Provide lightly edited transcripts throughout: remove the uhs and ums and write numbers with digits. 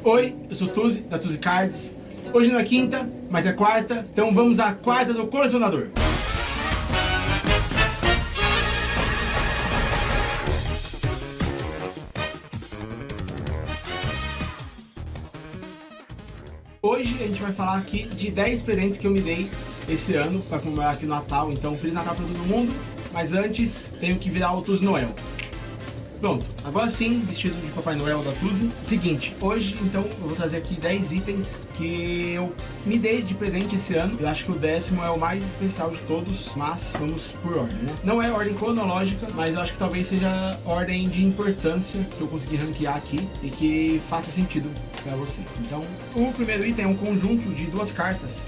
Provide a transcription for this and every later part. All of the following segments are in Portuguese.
Oi, eu sou o Tuzi, da Tuzi Cards. Hoje não é quinta, mas é quarta, então vamos à quarta do colecionador. Hoje a gente vai falar aqui de 10 presentes que eu me dei esse ano para comemorar aqui no Natal. Então, Feliz Natal para todo mundo, mas antes tenho que virar o Tuzi Noel. Pronto, agora sim, vestido de Papai Noel da Tuzi. Seguinte, hoje então eu vou trazer aqui 10 itens que eu me dei de presente esse ano. Eu acho que o 10º é o mais especial de todos, mas vamos por ordem, né? Não é ordem cronológica, mas eu acho que talvez seja ordem de importância que eu consegui ranquear aqui e que faça sentido para vocês. Então, o primeiro item é um conjunto de 2 cartas.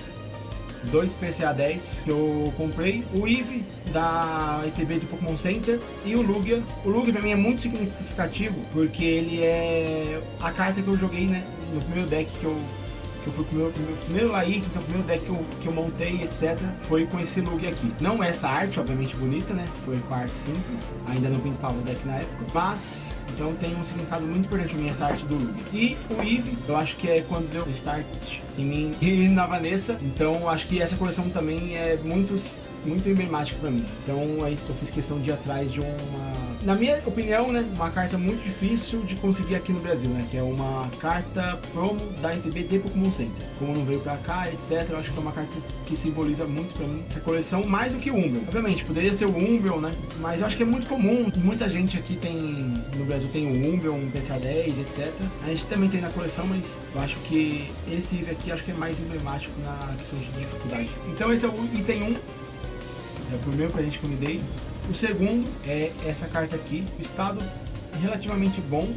2 PCA 10 que eu comprei, o Eevee da ETB do Pokémon Center e o Lugia. O Lugia pra mim é muito significativo porque ele é a carta que eu joguei, né, no primeiro deck que eu fui com o meu primeiro Laik, então o primeiro deck que eu montei, etc. Foi com esse Lugia aqui. Não essa arte, obviamente bonita, né? Foi com a arte simples, ainda não pintava o deck na época, mas então tem um significado muito importante pra mim essa arte do Lugia. E o Eevee, eu acho que é quando deu start em mim e na Vanessa, então acho que essa coleção também é muito emblemática pra mim. Então aí eu fiz questão de ir atrás de uma, na minha opinião, né, uma carta muito difícil de conseguir aqui no Brasil, né, que é uma carta promo da ETB de Pokémon Center. Como não veio pra cá, etc, eu acho que é uma carta que simboliza muito pra mim essa coleção, mais do que o Umbreon. Obviamente, poderia ser o Umbreon, né, mas eu acho que é muito comum, muita gente aqui tem, no Brasil tem o Umbreon, um PCA 10, etc. A gente também tem na coleção, mas eu acho que esse Eevee aqui acho que é mais emblemático na questão de dificuldade. Então esse é o item 1. É o primeiro presente que eu me dei. O segundo é essa carta aqui. O estado relativamente bom,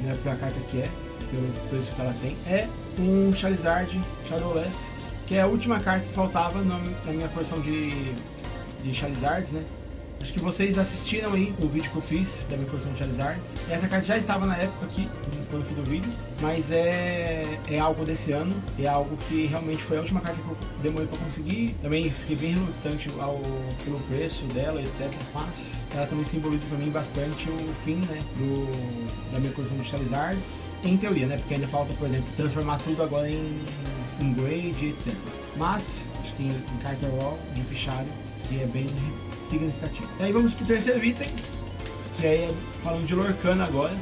né, pra carta que é, pelo preço que ela tem. É um Charizard Shadowless, que é a última carta que faltava na minha coleção de Charizards, né? Acho que vocês assistiram aí o vídeo que eu fiz da minha coleção de Charizards. Essa carta já estava na época aqui, quando eu fiz o vídeo, mas é algo desse ano, é algo que realmente foi a última carta que eu demorei para conseguir. Também fiquei bem relutante pelo preço dela, etc. Mas ela também simboliza para mim bastante o fim, né, da minha coleção de Charizards, em teoria, né, porque ainda falta, por exemplo, transformar tudo agora em Grade, etc. Mas acho que em carta raw de fichário, que é bem significativo. E aí vamos pro terceiro item, que é falando de Lorcana agora.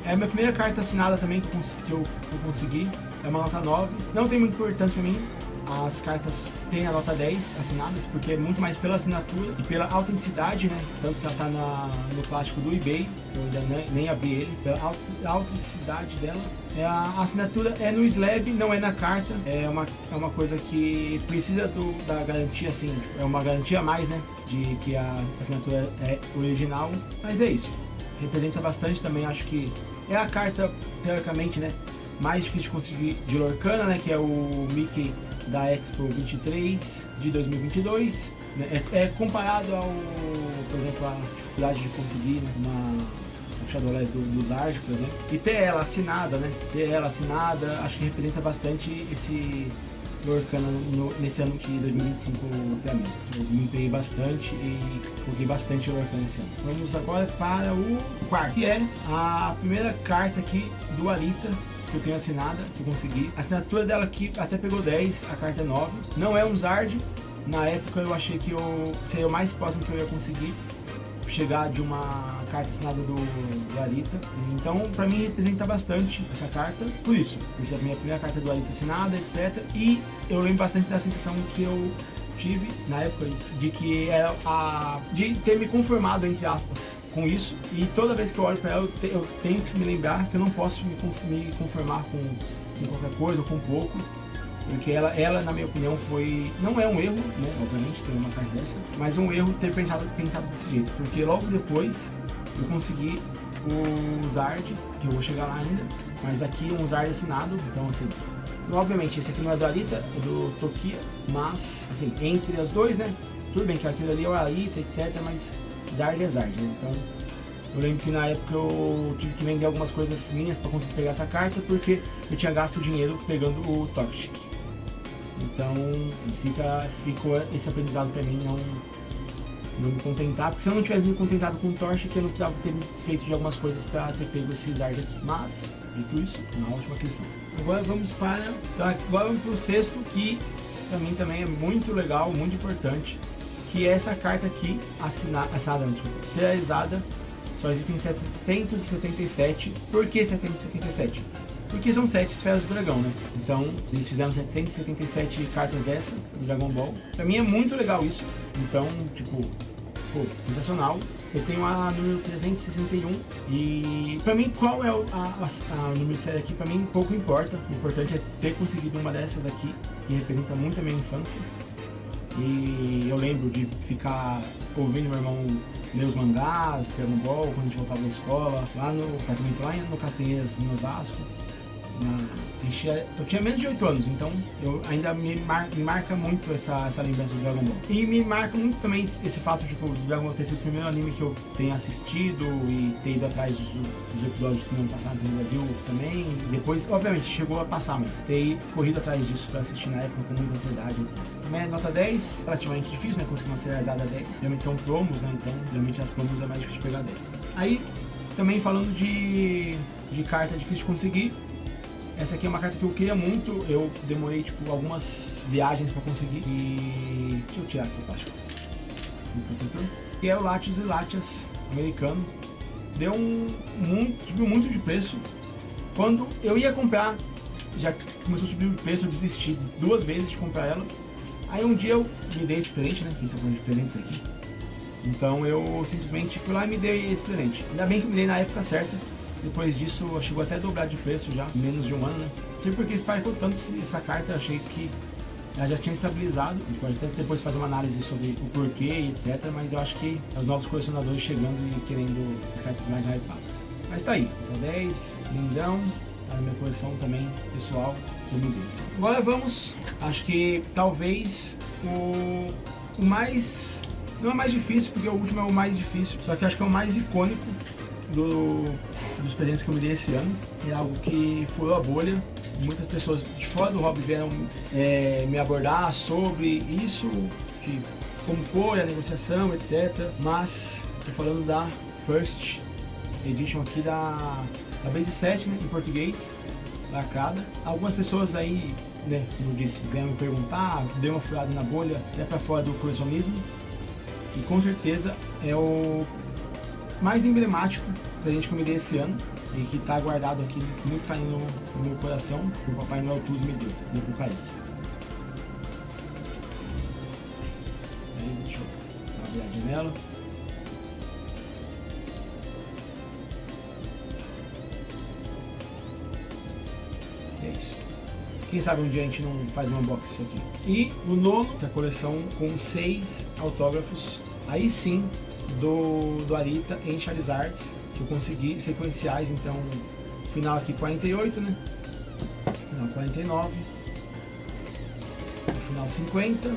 É a minha primeira carta assinada também que eu consegui. É uma nota 9. Não tem muita importância pra mim as cartas têm a nota 10 assinadas, porque é muito mais pela assinatura e pela autenticidade, né? Tanto que ela tá no plástico do eBay, eu ainda nem abri ele, pela autenticidade dela. A assinatura é no slab, não é na carta. É uma coisa que precisa da garantia, assim, é uma garantia a mais, né? De que a assinatura é original. Mas é isso. Representa bastante também, acho que é a carta, teoricamente, né, mais difícil de conseguir de Lorcana, né? Que é o Mickey da Expo 23 de 2022. É comparado ao, por exemplo, a dificuldade de conseguir, né, o Shadowless do Zard, por exemplo. E ter ela assinada, né? Acho que representa bastante esse Lorcana nesse ano de 2025 pra mim. Eu me empenhei bastante e foquei bastante em Lorcana esse ano. Vamos agora para o quarto, que é a primeira carta aqui do Alita, que eu tenho assinada, que eu consegui. A assinatura dela aqui até pegou 10, a carta é 9. Não é um Zard. Na época eu achei que seria o mais próximo que eu ia conseguir chegar de uma carta assinada do Alita. Então, pra mim, representa bastante essa carta. Por isso é a minha primeira carta do Alita assinada, etc. E eu lembro bastante da sensação que eu tive na época de que era de ter me conformado, entre aspas, com isso. E toda vez que eu olho pra ela, eu tenho que me lembrar que eu não posso me conformar com qualquer coisa ou com pouco. Porque ela, na minha opinião, não é um erro, né, obviamente, ter uma carta dessa, mas um erro ter pensado desse jeito, porque logo depois eu consegui o Zard, que eu vou chegar lá ainda, mas aqui um Zard assinado, então assim, obviamente esse aqui não é do Alita, é do Tokia, mas assim, entre os dois, né, tudo bem que aquilo ali é o Alita, etc, mas Zard é Zard, né, então eu lembro que na época eu tive que vender algumas coisas minhas para conseguir pegar essa carta, porque eu tinha gasto dinheiro pegando o Toxic. Então, assim, ficou esse aprendizado pra mim, não me contentar, porque se eu não tivesse me contentado com o Torchic, eu não precisava ter me desfeito de algumas coisas pra ter pego esse Zard aqui. Mas Dito isso, uma ótima questão. Agora vamos para o sexto, que para mim também é muito legal, muito importante, que é essa carta aqui, serializada. Só existem 777. Por que 777? Porque são 7 esferas do dragão, né? Então, eles fizeram 777 cartas dessa, do Dragon Ball. Pra mim é muito legal isso. Então, tipo, pô, sensacional. Eu tenho a número 361 e pra mim qual é o número de série aqui, pra mim pouco importa. O importante é ter conseguido uma dessas aqui, que representa muito a minha infância. E eu lembro de ficar ouvindo meu irmão ler os mangás, Dragon Ball, quando a gente voltava da escola, lá no apartamento, lá no Castanhas, em Osasco. Eu tinha menos de 8 anos, então eu ainda me marca muito essa lembrança do Dragon Ball. E me marca muito também esse fato de o Dragon Ball ter sido o primeiro anime que eu tenho assistido e ter ido atrás dos episódios que tinham passado no Brasil também. Depois, obviamente, chegou a passar, mas ter corrido atrás disso pra assistir na época com muita ansiedade, etc. Também é nota 10, relativamente difícil, né? Conseguir uma serializada 10. Geralmente são promos, né? Então, geralmente as promos é mais difícil de pegar 10. Aí, também falando de carta difícil de conseguir. Essa aqui é uma carta que eu queria muito, eu demorei tipo algumas viagens para conseguir e... deixa eu tirar aqui o plástico. Que é o Latios e Latias americano. Subiu muito de preço. Quando eu ia comprar, já começou a subir de preço, eu desisti 2 vezes de comprar ela. Aí um dia eu me dei esse presente, né? Que a gente tá falando de presentes aqui. Então eu simplesmente fui lá e me dei esse presente. Ainda bem que eu me dei na época certa. Depois disso, chegou até a dobrar de preço já, em menos de um ano, né? Não sei porque spikeou tanto essa carta, achei que ela já tinha estabilizado. A gente pode até depois fazer uma análise sobre o porquê e etc. Mas eu acho que é os novos colecionadores chegando e querendo as cartas mais hypadas. Mas tá aí, então 10, lindão, tá na minha coleção também, pessoal, que eu me dei. Agora vamos, acho que talvez o mais... não é mais difícil, porque o último é o mais difícil, só que acho que é o mais icônico dos presentes que eu me dei esse ano. É algo que furou a bolha. Muitas pessoas de fora do hobby vieram me abordar sobre isso, de como foi a negociação, etc. Mas estou falando da First Edition aqui da Base 7, né, em português, lacrada. Algumas pessoas aí, né, como eu disse, vieram me perguntar, deu uma furada na bolha, até para fora do colecionismo. E com certeza é o mais emblemático presente que eu me dei esse ano e que está guardado aqui com muito carinho no meu coração, que o Papai Noel Tudo me deu pro Kaique. Aí, deixa eu dar uma olhadinha nela. É isso. Quem sabe um dia a gente não faz um unboxing disso aqui. E o nono, essa coleção com 6 autógrafos, aí sim, do Arita em Charizards, que eu consegui sequenciais. Então, final aqui 48, né? Final 49, final 50,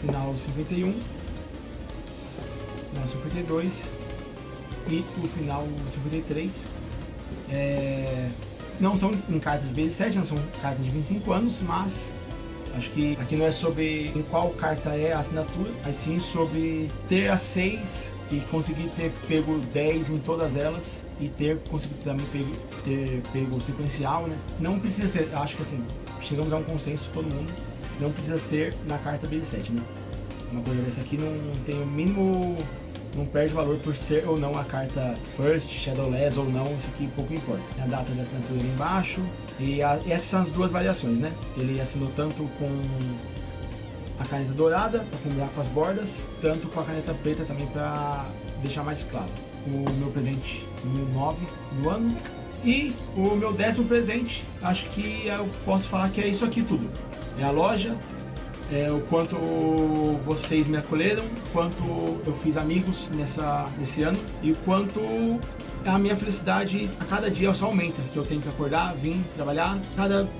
final 51, final 52 e o final 53. Não são em cartas B7, não são cartas de 25 anos, mas acho que aqui não é sobre em qual carta é a assinatura, mas sim sobre ter as 6 e conseguir ter pego 10 em todas elas e ter conseguido também ter pego o sequencial, né? Não precisa ser, acho que assim, chegamos a um consenso todo mundo, não precisa ser na carta B7, né? Uma coisa dessa aqui não tem o mínimo, não perde valor por ser ou não a carta First, Shadowless ou não, isso aqui pouco importa. A data de assinatura ali embaixo e essas são as duas variações, né? Ele assinou tanto com a caneta dourada para combinar com as bordas, tanto com a caneta preta também para deixar mais claro. O meu presente número 9 do ano e o meu 10º presente, acho que eu posso falar que é isso aqui tudo. É a loja, o quanto vocês me acolheram, quanto eu fiz amigos nesse ano e o quanto a minha felicidade a cada dia só aumenta, que eu tenho que acordar, vir trabalhar.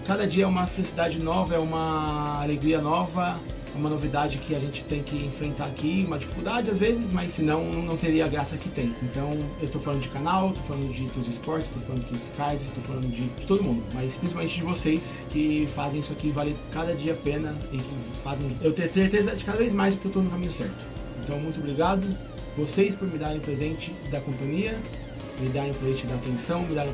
Cada dia é uma felicidade nova, é uma alegria nova, é uma novidade que a gente tem que enfrentar aqui, uma dificuldade às vezes, mas senão não teria a graça que tem. Então eu tô falando de canal, tô falando de todos os esportes, tô falando dos cards, tô falando de todo mundo, mas principalmente de vocês que fazem isso aqui valer cada dia a pena e que fazem eu ter certeza de cada vez mais que eu tô no caminho certo. Então muito obrigado vocês por me darem presente da companhia, me darem presente da atenção, me darem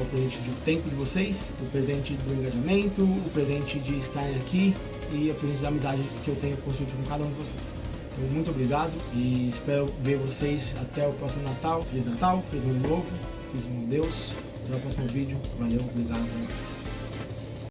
o presente do tempo de vocês, o presente do engajamento, o presente de estarem aqui e o presente da amizade que eu tenho construído com cada um de vocês. Então, muito obrigado e espero ver vocês até o próximo Natal, Feliz Ano Novo, fiquem com Deus, até o próximo vídeo, valeu, obrigado.